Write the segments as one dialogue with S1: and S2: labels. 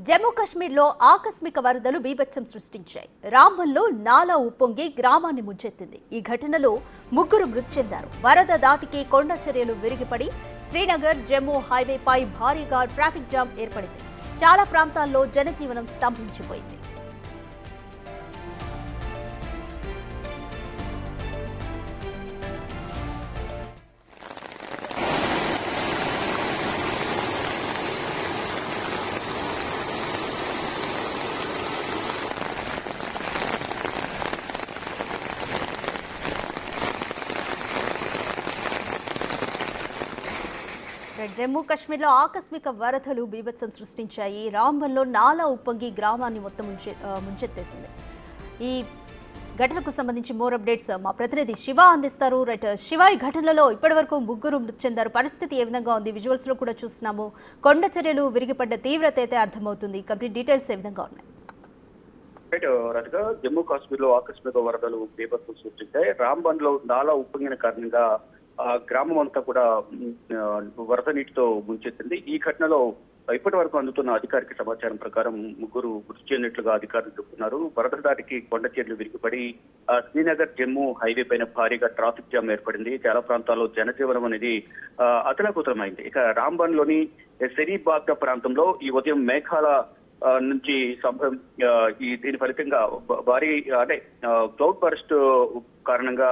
S1: జమ్మూ కాశ్మీర్లో ఆకస్మిక వరదలు బీభత్సం సృష్టించాయి. రాంబన్లో నాలా ఉప్పొంగి గ్రామాన్ని ముంచెత్తింది. ఈ ఘటనలో ముగ్గురు మృతి చెందారు. వరద దాటికి కొండ చర్యలు విరిగిపడి శ్రీనగర్ జమ్మూ హైవేపై భారీగా ట్రాఫిక్ జామ్ ఏర్పడింది. చాలా ప్రాంతాల్లో జనజీవనం స్తంభించిపోయింది. జమ్మూ కాశ్మీర్లో ఆకస్మిక వరదలు బీభత్సం సృష్టించాయి. రాంబన్లో నాలా ఉప్పొంగి గ్రామాన్ని మొత్తం ముంచెత్తేసింది. ఈ ఘటనకు సంబంధించి మోర్ అప్డేట్స్ మా ప్రతినిధి శివ అందిస్తారు. రైట్ శివ, ఈ ఘటనలో ఇప్పటివరకు ముగ్గురు మృతి చెందారు. పరిస్థితి ఏ విధంగా ఉంది? విజువల్స్ లో కూడా చూస్తున్నాము. కొండ చర్యలు విరిగిపడ్డ తీవ్రత అయితే అర్థమవుతుంది. కంప్లీట్ డీటెయిల్స్ ఏ విధంగా ఉన్నాయి?
S2: జమ్మూ కాశ్మీర్ లో ఆకస్మిక వరదలు బీభత్సం సృష్టించాయి. రాంబన్ లో నాలా ఉప్పొంగిన కారణంగా ఆ గ్రామం అంతా కూడా వరద నీటితో ముంచెత్తింది. ఈ ఘటనలో ఇప్పటి వరకు అందుతున్న అధికారిక సమాచారం ప్రకారం ముగ్గురు మృతి చెందినట్లుగా అధికారులు చెబుతున్నారు. వరద దాటికి కొండ చర్యలు విరిగిపడి శ్రీనగర్ జమ్మూ హైవే పైన భారీగా ట్రాఫిక్ జామ్ ఏర్పడింది. చాలా ప్రాంతాల్లో జనజీవనం అనేది అతలాకుతలమైంది. ఇక రాంబన్ లోని సెరీబాగ్దా ప్రాంతంలో ఈ ఉదయం మేఘాల నుంచి దీని ఫలితంగా భారీ క్లౌడ్ బర్స్ట్ కారణంగా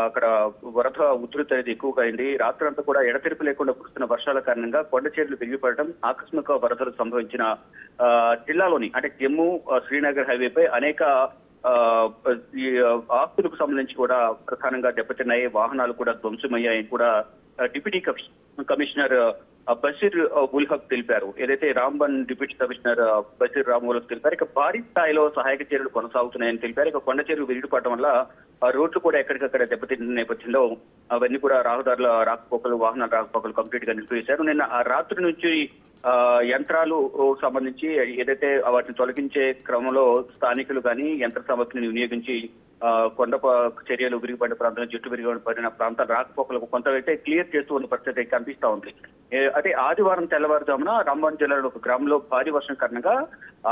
S2: అక్కడ వరద ఉధృతి అనేది ఎక్కువగా అయింది. రాత్రంతా కూడా ఎడతెరిపి లేకుండా కురుస్తున్న వర్షాల కారణంగా కొండ చర్యలు విరిగిపడటం, ఆకస్మిక వరదలు సంభవించిన జిల్లాలోని జమ్మూ శ్రీనగర్ హైవేపై అనేక ఈ ఆస్తులకు సంబంధించి కూడా ప్రధానంగా దెబ్బతిన్నాయి. వాహనాలు కూడా ధ్వంసమయ్యాయని కూడా డిప్యూటీ కమిషనర్ బషీర్ ఉల్ హక్ తెలిపారు. ఏదైతే రాంబన్ డిప్యూటీ కమిషనర్ బషీర్ ఉల్ హక్ తెలిపారు. ఇక భారీ స్థాయిలో సహాయక చర్యలు కొనసాగుతున్నాయని తెలిపారు. ఇక కొండ చర్యలు విరిగిపడటం వల్ల రోడ్లు కూడా ఎక్కడికక్కడ దెబ్బతిన్న నేపథ్యంలో అవన్నీ కూడా రహదారుల రాకపోకలు, వాహనాల రాకపోకలు కంప్లీట్ గా నిలిపివేశారు. నిన్న ఆ రాత్రి నుంచి యంత్రాలు సంబంధించి ఏదైతే వాటిని తొలగించే క్రమంలో స్థానికులు కానీ యంత్ర సామగ్రిని వినియోగించి కొండ చర్యలు విరిగిపడిన ప్రాంతం, జట్టు విరిగిపడిన ప్రాంతాల రాకపోకలకు కొంతైతే క్లియర్ చేస్తూ ఉన్న పరిస్థితి కనిపిస్తా ఉంది. ఆదివారం తెల్లవారుజామున రాంబన్ జిల్లాలో ఒక గ్రామంలో భారీ వర్షం కారణంగా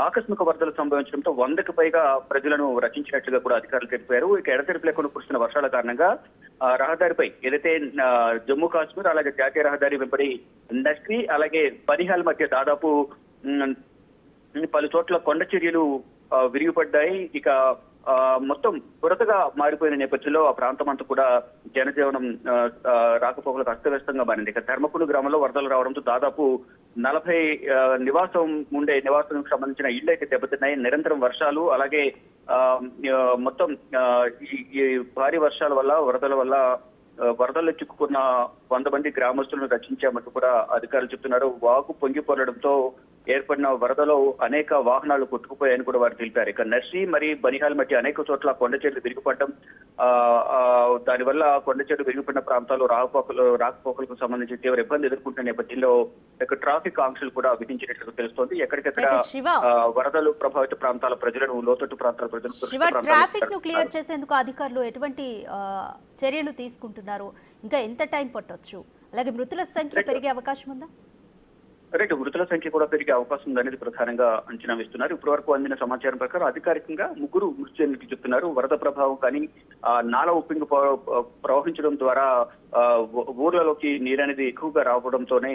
S2: ఆకస్మిక వరదలు సంభవించడంతో 100కి పైగా ప్రజలను రక్షించినట్లుగా కూడా అధికారులు తెలిపారు. ఇక ఎడతెరిపి లేకుండా కురుస్తున్న వర్షాల కారణంగా రహదారిపై ఏదైతే జమ్మూ కాశ్మీర్ అలాగే జాతీయ రహదారి వెంబడి నస్రీ అలాగే బనిహాల్ మధ్య దాదాపు పలు చోట్ల కొండ చర్యలు విరిగిపడ్డాయి. ఇక మొత్తం బురదగా మారిపోయిన నేపథ్యంలో ఆ ప్రాంతం అంతా కూడా జనజీవనం రాకపోకలకు అస్తవ్యస్తంగా మారింది. ఇక ధర్మపుడు గ్రామంలో వరదలు రావడంతో దాదాపు 40 నివాసానికి సంబంధించిన ఇళ్లు అయితే దెబ్బతిన్నాయి. నిరంతరం వర్షాలు అలాగే మొత్తం ఈ భారీ వర్షాల వల్ల వరదల వల్ల వరదల్లో చిక్కుకున్న 100 మంది గ్రామస్తులను రక్షించామంటూ కూడా అధికారులు చెప్తున్నారు. వాగు పొంగి పొరడంతో ఏర్పడిన వరదలో అనేక వాహనాలు కొట్టుకుపోయాయని కూడా వారు తెలిపారు. ఇక నర్సీ మరియు బనిహాల్ మధ్య అనేక చోట్ల కొండ చర్యలు విరిగిపడటం, దానివల్ల కొండ చర్యలు విరిగిపడిన ప్రాంతాల్లో రాకపోకలకు సంబంధించి తీవ్ర ఇబ్బంది ఎదుర్కొంటున్న నేపథ్యంలో ఇక ట్రాఫిక్ ఆంక్షలు కూడా విధించినట్లు తెలుస్తోంది. ఎక్కడికెక్కడ వరదలు ప్రభావిత ప్రాంతాల ప్రజలను, లోతట్టు ప్రాంతాల ప్రజలు
S1: ట్రాఫిక్ ను క్లియర్ చేసేందుకు అధికారులు ఎటువంటి చర్యలు తీసుకుంటున్నారు? ఇంకా ఎంత టైం పట్టొచ్చు? అలాగే మృతుల సంఖ్య పెరిగే అవకాశం ఉందా?
S2: మృతుల సంఖ్య కూడా పెరిగే అవకాశం ఉందనేది ప్రధానంగా అంచనా వేస్తున్నారు. ఇప్పటి వరకు అందిన సమాచారం ప్రకారం అధికారికంగా ముగ్గురు మృతి చెందినట్టు చెప్తున్నారు. వరద ప్రభావం కానీ నాలా ఉప్పింగి ప్రవహించడం ద్వారా ఊర్లలోకి నీరు అనేది ఎక్కువగా రావడంతోనే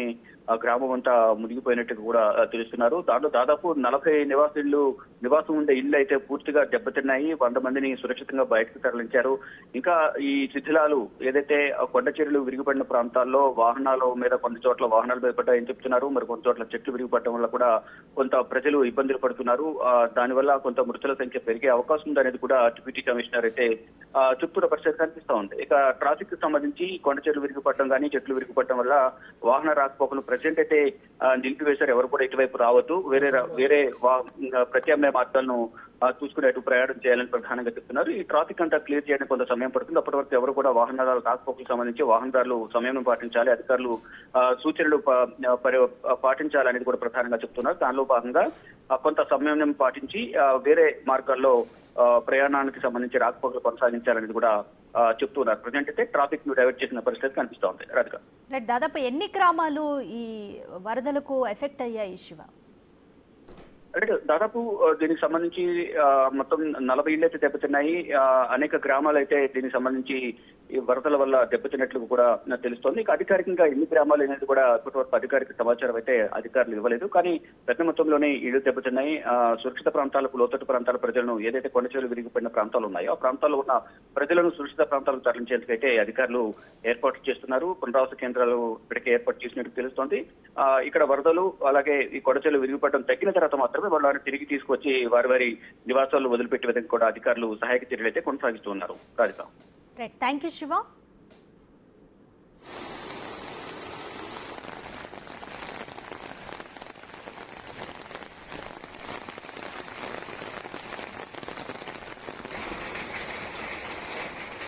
S2: ఆ గ్రామం అంతా మునిగిపోయినట్టుగా కూడా తెలుస్తున్నారు. దాంట్లో దాదాపు 40 నివాసం ఉండే ఇళ్లు అయితే పూర్తిగా దెబ్బతిన్నాయి. 100 మందిని సురక్షితంగా బయటకు తరలించారు. ఇంకా ఈ శిథిలాలు ఏదైతే కొండ చర్యలు విరిగిపడిన ప్రాంతాల్లో వాహనాల మీద కొన్ని చోట్ల వాహనాలు భయపడ్డాయని చెప్తున్నారు. మరి కొన్ని చోట్ల చెట్లు విరిగిపడటం వల్ల కూడా కొంత ప్రజలు ఇబ్బందులు పడుతున్నారు. దానివల్ల కొంత మృతుల సంఖ్య పెరిగే అవకాశం ఉందనేది కూడా డిప్యూటీ కమిషనర్ అయితే చెప్తున్న పరిస్థితి కనిపిస్తా ఉంది. ఇక ట్రాఫిక్ కి సంబంధించి కొండ చెట్లు విరిగిపడటం కానీ చెట్లు విరిగిపడటం వల్ల వాహన రాకపోకలు ప్రెసెంట్ అయితే నిలిపివేశారు. ఎవరు కూడా ఇటువైపు రావద్దు, వేరే ప్రత్యామ్నాయ మార్గాలను చూసుకునేట్టు ప్రయాణం చేయాలని ప్రధానంగా చెప్తున్నారు. ఈ ట్రాఫిక్ అంతా క్లియర్ చేయడానికి కొంత సమయం పడుతుంది. అప్పటి వరకు ఎవరు కూడా వాహనాల రాకపోకలకు సంబంధించి వాహనదారులు సమయం పాటించాలి, అధికారులు సూచనలు పాటించాలనేది కూడా ప్రధానంగా చెప్తున్నారు. దానిలో భాగంగా కొంత సమయం పాటించి వేరే మార్గాల్లో ప్రయాణానికి సంబంధించి రాకపోకలు కొనసాగించాలనేది కూడా చెప్తున్నారు. ప్రజెంట్ అయితే ట్రాఫిక్ ను డైవర్ట్ చేసిన పరిస్థితి కనిపిస్తూ ఉంది. రాధిక,
S1: దాదాపు ఎన్ని గ్రామాలు ఈ వరదలకు ఎఫెక్ట్ అయ్యాయి శివ?
S2: అంటే దాదాపు దీనికి సంబంధించి మొత్తం 40 ఇళ్ళు అయితే దెబ్బతిన్నాయి. అనేక గ్రామాలు అయితే దీనికి సంబంధించి ఈ వరదల వల్ల దెబ్బతిన్నట్లు కూడా నాకు తెలుస్తోంది. ఇక అధికారికంగా ఎన్ని గ్రామాలు అనేది కూడా ఇప్పటివరకు అధికారిక సమాచారం అయితే అధికారులు ఇవ్వలేదు. కానీ పెద్ద మొత్తంలోనే ఇళ్ళు దెబ్బతిన్నాయి. సురక్షిత ప్రాంతాలకు, లోతట్టు ప్రాంతాల ప్రజలను, ఏదైతే కొండచేలు విరిగిపోయిన ప్రాంతాలు ఉన్నాయో ఆ ప్రాంతాల్లో ఉన్న ప్రజలను సురక్షిత ప్రాంతాలకు తరలించేందుకైతే అధికారులు ఏర్పాట్లు చేస్తున్నారు. పునరావాస కేంద్రాలు ఇప్పటికే ఏర్పాటు చేసినట్టు తెలుస్తోంది. ఇక్కడ వరదలు అలాగే ఈ కొండచేలు విరిగిపడడం తగ్గిన తర్వాత మాత్రమే వాళ్ళని తిరిగి తీసుకొచ్చి వారి నివాసాల్లో వదిలిపెట్టే విధంగా కూడా అధికారులు సహాయక చర్యలు అయితే కొనసాగిస్తూ ఉన్నారు. Radhika.
S1: Right, thank you Shiva.